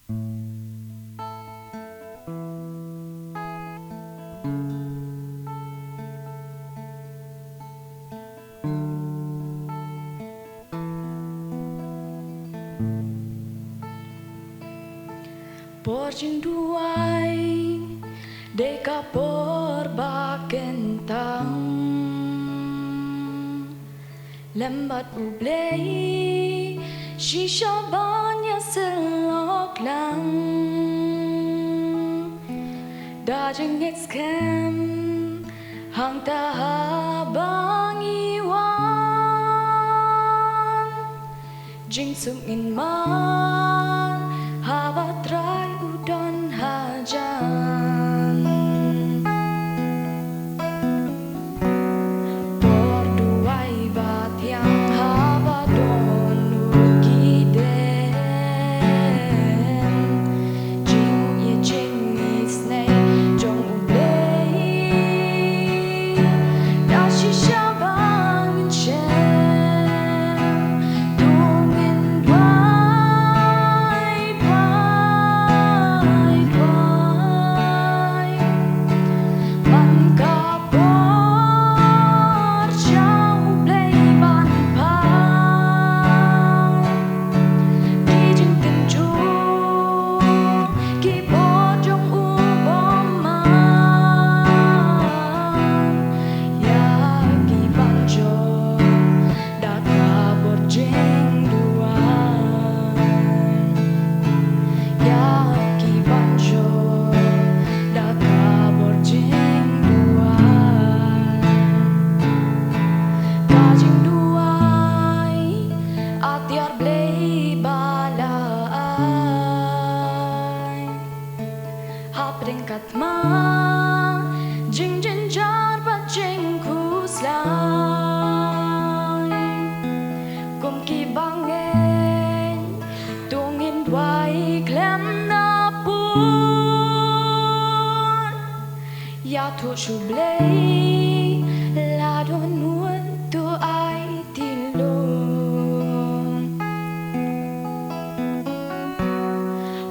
Porcinduai deka porbakentang lembat ublei shisha banya selok lang dajeng excam hang tahabang iwan jing sungin man hawa try udon hajan porduai bat yang hawa don ukiden jing ye jing isnei jong ublei da shisha bangin shen Thu chublei la don nuan tu ai tilung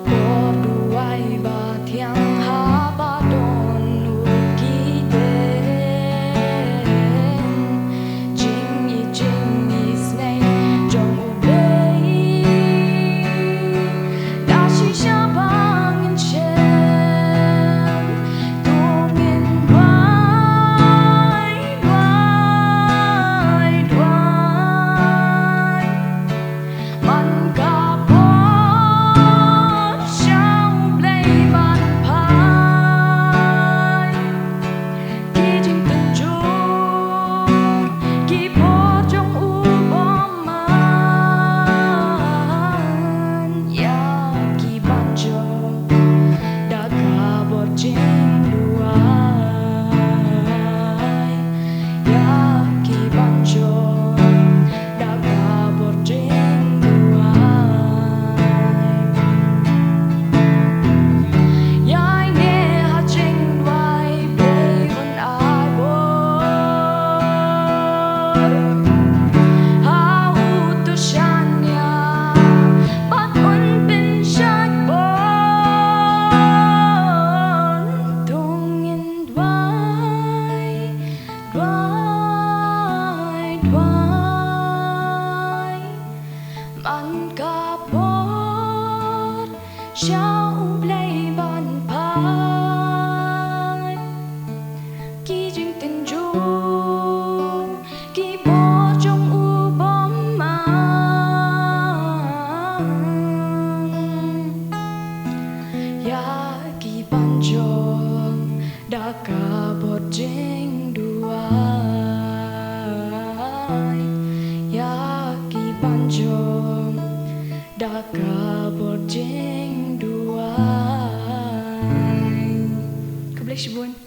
por duai ba thiang ha ba don ukiden jing yi snei jong ublei da shisha bangin shen Khuborjylla duai yaki panjom da Khuborjylla duai. Kau boleh sebut?